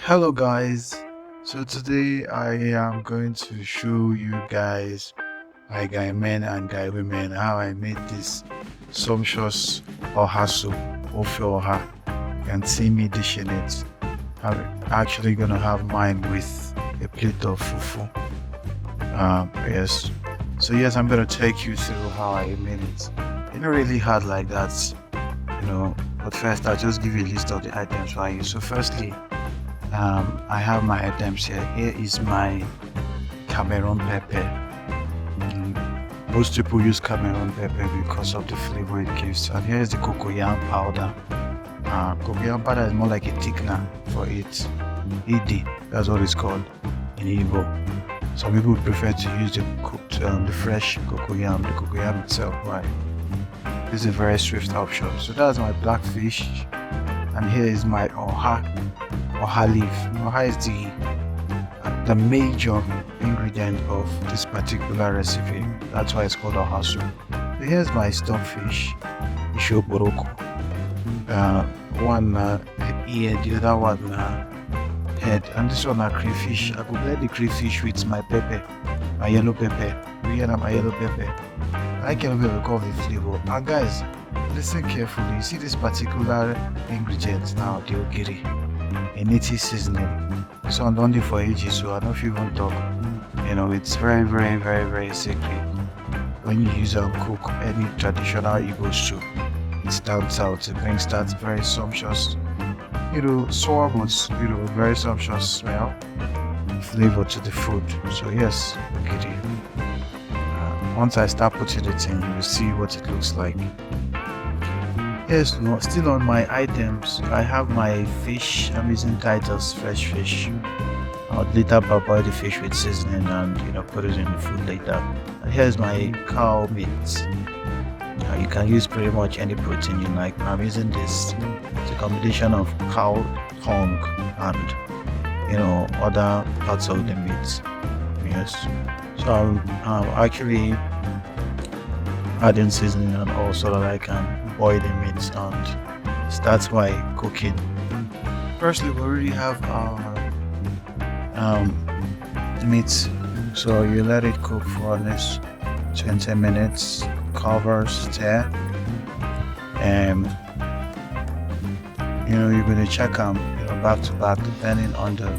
Hello guys, so today I am going to show you guys my Guyman and Guywomen how I made this sumptuous Oha soup, Oha. You can see me dishing it. I'm actually gonna have mine with a plate of fufu. Yes. So yes, I'm gonna take you through how I made it. It's not really hard like that, but first I'll just give you a list of the items I use. So firstly, I have my items here. Here is my Cameroon pepper. Most people use Cameroon pepper because of the flavor it gives. And here is the cocoyam powder. Cocoyam powder is more like a thickener for it. ED, that's what it's called in Igbo. Some people prefer to use the cooked, the fresh cocoyam, the cocoyam itself. Right? This is a very swift option. So that's my black fish, and here is my oha leaf. Oha is the major ingredient of this particular recipe. That's why it's called Oha Soup. So here's my stockfish, ishoboroko. One ear, the other one head, and this one are crayfish. I could blend the crayfish with my pepper, my yellow pepper. My yellow pepper. I can recall the flavor. And guys, listen carefully. You see this particular ingredient now, the ogiri, a native seasoning. This one don't do for ages, so I don't know if you want to talk. It's very, very, very, very secret. When you use and cook any traditional Igbo soup, it stands out. It brings that very sumptuous, sour but very sumptuous smell, flavor to the food. So yes, ogiri. Once I start putting it in, you'll see what it looks like. Yes, still on my items, I have my fish. I'm using Titus fresh fish. I'll later parboil the fish with seasoning and put it in the food later. And here's my cow meat. You can use pretty much any protein you like. I'm using this. It's a combination of cow tongue and other parts of the meat. Yes. So I'm actually adding seasoning and all so that I can boil the meat and start my cooking. Firstly, we already have our meat, so you let it cook for at least 20 minutes. Cover, stir, and you're going to check them back to back depending on the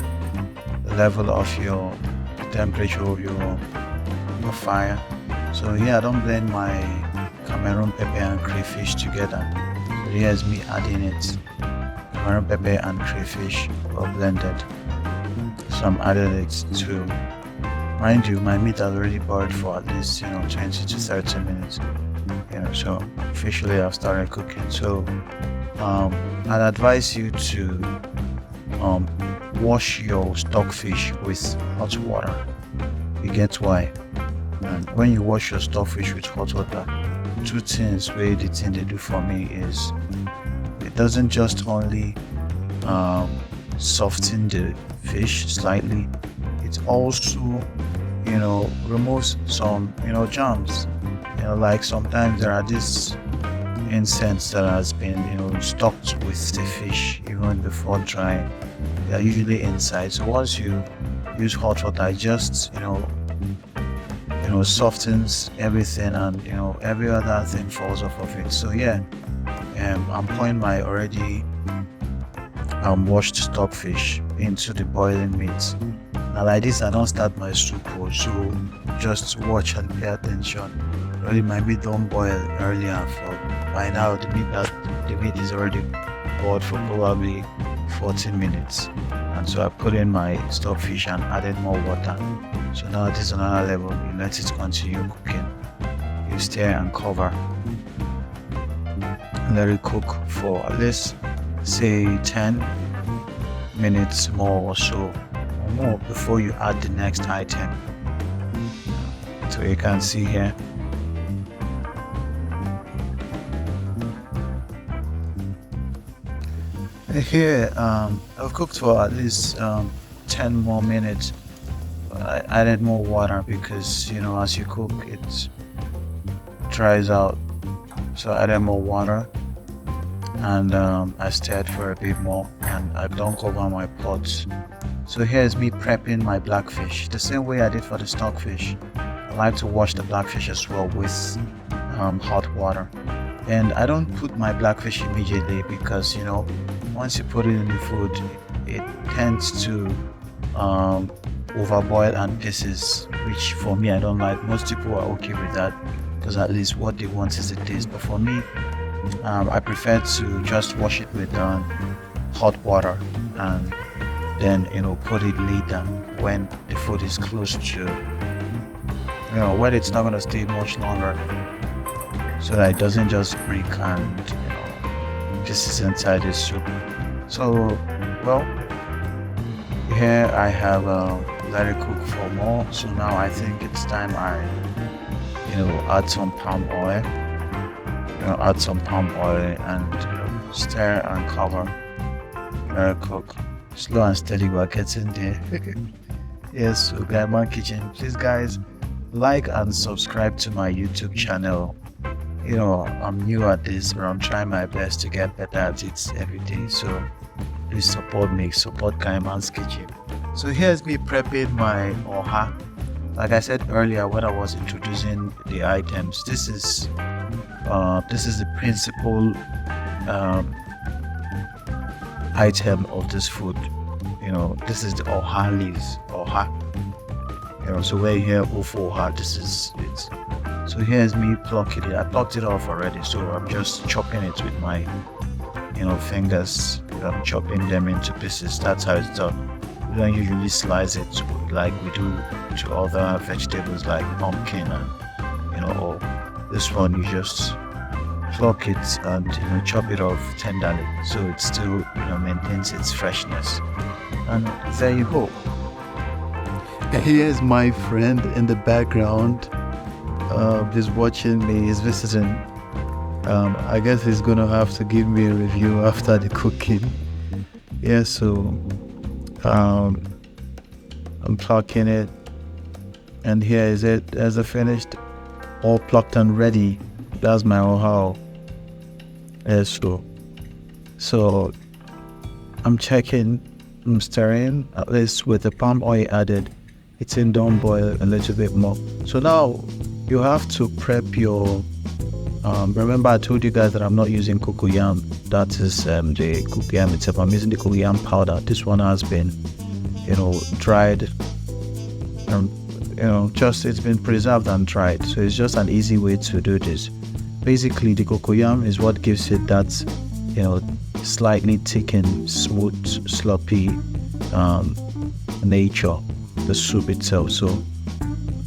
level of the temperature of your fire. So yeah, I don't blend my Cameroon pepper and crayfish together. So here's me adding it. Cameroon pepper and crayfish are blended. So I'm adding it to, mind you, my meat has already boiled for at least 20 to 30 minutes. So officially I've started cooking. So I'd advise you to wash your stockfish with hot water. You get why? And when you wash your stockfish with hot water, two things where the thing they do for me is it doesn't just only soften the fish slightly, it also removes some germs. Like sometimes there are these insects that has been stuck with the fish even before drying. They are usually inside. So once you use hot water, it just softens everything, and every other thing falls off of it. So yeah, I'm pouring my already washed stockfish into the boiling meat. Now like this, I don't start my soup, so just watch and pay attention. Really, my meat don't boil earlier. By now the meat is already boiled for probably 40 minutes. And so I put in my stockfish and added more water. So now this is another level. You let it continue cooking. You stir and cover. Let it cook for at least say 10 minutes more or so, or more, before you add the next item. So you can see here. Here, I've cooked for at least 10 more minutes. I added more water because as you cook it dries out. So I added more water and I stirred for a bit more, and I dunk over my pot. So here's me prepping my blackfish the same way I did for the stockfish. I like to wash the blackfish as well with hot water, and I don't put my blackfish immediately because once you put it in the food, it tends to overboil and pieces, which for me I don't like. Most people are okay with that because at least what they want is the taste, but for me I prefer to just wash it with hot water and then put it later when the food is close to when it's not going to stay much longer, so that it doesn't just break and pieces inside the soup. So well, here I have let it cook for more. So now I think it's time I add some palm oil, and stir and cover. Let it cook slow and steady. We're getting there. Yes, so Guyman Kitchen, please guys, like and subscribe to my YouTube channel. I'm new at this, but I'm trying my best to get better at it every day. So please support me, support Guyman's Kitchen. So here's me prepping my oha. Like I said earlier when I was introducing the items, this is the principal item of this food. This is the oha leaves. Oha. So where you hear oha, this is it. So here's me plucking it. I plucked it off already, so I'm just chopping it with my fingers. I'm chopping them into pieces. That's how it's done. We don't usually slice it like we do to other vegetables like pumpkin and or this one you just pluck it and chop it off tenderly, so it still maintains its freshness. And there you go. Here's my friend in the background. He's watching me. He's visiting. I guess he's gonna have to give me a review after the cooking. Yeah, so I'm plucking it, and here is it as a finished, all plucked and ready. That's my oha. Yes, so I'm checking, I'm stirring, at least with the palm oil added, it's in done boil a little bit more. So now you have to prep your remember I told you guys that I'm not using cocoyam. That is the cocoyam itself. I'm using the cocoyam powder. This one has been dried, just it's been preserved and dried, so it's just an easy way to do this. Basically the cocoyam is what gives it that slightly thickened, smooth, sloppy nature, the soup itself. So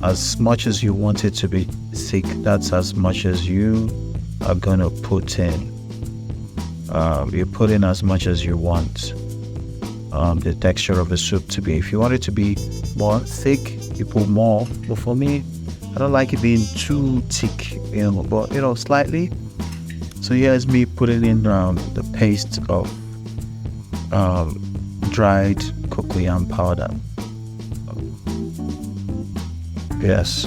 as much as you want it to be thick, that's as much as you are gonna put in. You put in as much as you want the texture of the soup to be. If you want it to be more thick, you put more, but for me I don't like it being too thick, but slightly. So here's me putting in the paste of dried cocoyam powder. Yes,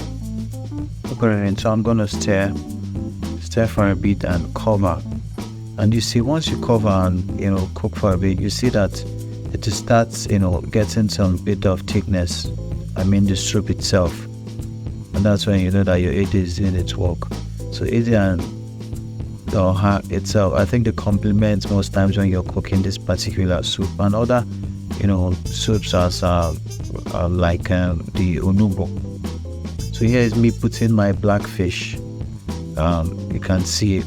put it in. So I'm gonna stir for a bit and cover. And you see, once you cover and cook for a bit, you see that it starts getting some bit of thickness. I mean the soup itself, and that's when you know that your aid is doing its work. So it and the oha itself, I think, the complements most times when you're cooking this particular soup and other soups as like the onugbo. So here is me putting my blackfish. You can see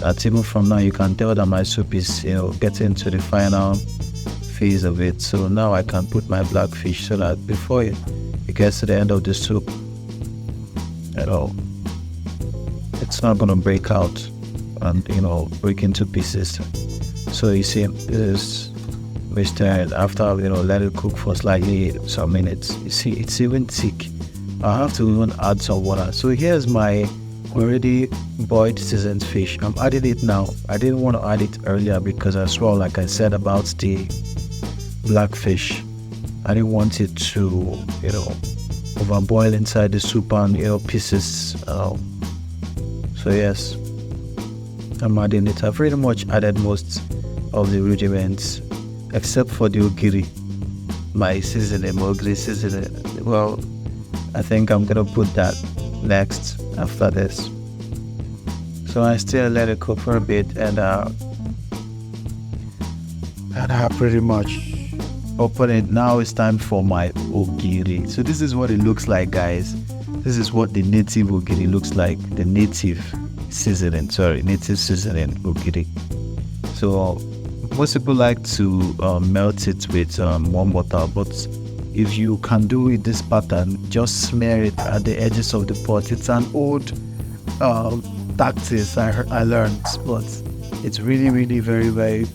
that even from now you can tell that my soup is getting to the final phase of it. So now I can put my blackfish so that before it gets to the end of the soup it's not going to break out and break into pieces. So you see this stirred after let it cook for slightly some minutes. You see it's even thick. I have to even add some water. So here's my already boiled seasoned fish. I'm adding it now. I didn't want to add it earlier because as well, like I said about the blackfish, I didn't want it to overboil inside the soup and pieces. So yes, I'm adding it. I've pretty much added most of the rudiments except for the ogiri, my seasoning, ogiri seasoning. Well, I think I'm gonna put that next after this. So I still let it cook for a bit, and I pretty much open it. Now it's time for my ogiri. So this is what it looks like, guys. This is what the native ogiri looks like. The native seasoning ogiri. So most people like to melt it with warm water, but if you can do it this pattern, just smear it at the edges of the pot. It's an old tactics I learned, but it's really very, very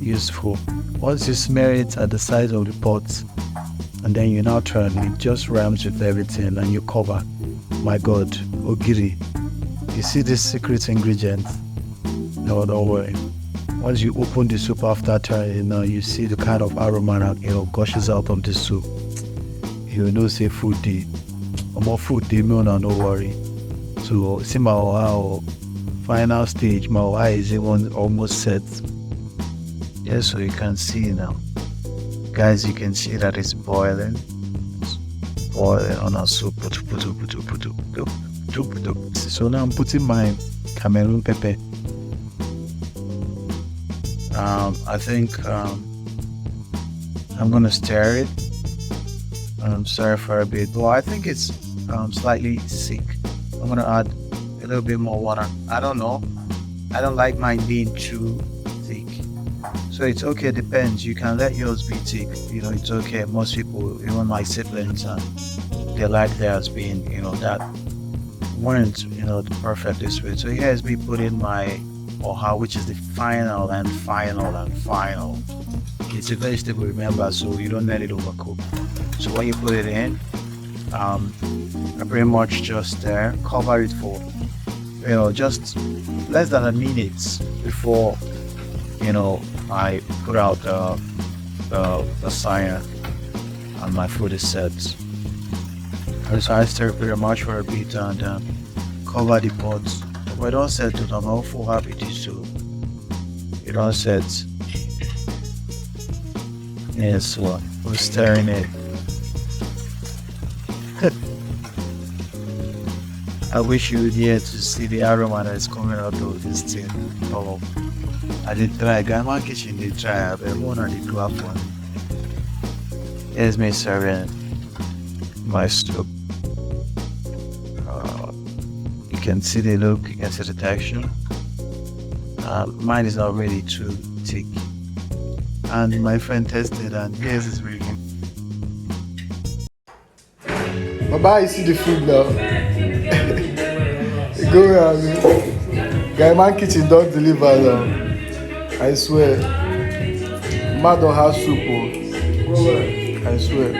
useful. Once you smear it at the sides of the pot, and then you now turn it, just rhymes with everything, and you cover. My God, ogiri. You see this secret ingredient? No, don't worry. Once you open the soup after turning, you see the kind of aroma that gushes out of the soup. You know, say foodie. More foodie, no worry. So see my Oha final stage. My Oha is even almost set. Yeah, so you can see now, guys. You can see that it's boiling. It's boiling on our soup. So now I'm putting my Cameroon pepper. I think I'm gonna stir it. Stir for a bit. Well, I think it's slightly thick. I'm gonna add a little bit more water. I don't know. I don't like mine being too thick. So it's okay, depends. You can let yours be thick. It's okay. Most people, even my siblings, they like theirs being, that weren't, perfect this way. So here's me putting my Oha, which is the final. It's a vegetable, remember, so you don't let it overcook. So when you put it in, I pretty much just cover it for, just less than a minute before, I put out the sign and my food is set. And so I stir pretty much for a bit and cover the pot. We don't set it, I'm awful happy to so you don't set. Yes, so we're stirring it. I wish you would here to see the aroma that is coming out of this thing. Oh, I did try. Guyman kitchen did try, but one I did do have one. Here's me serving my soup. You can see the look, you can see the texture. Mine is not really too thick. And my friend tested, and yes, it's really good. Baba, you see the food now. Go around. Guyman kitchen don't deliver now. I swear. Mad Oha Soup. I swear.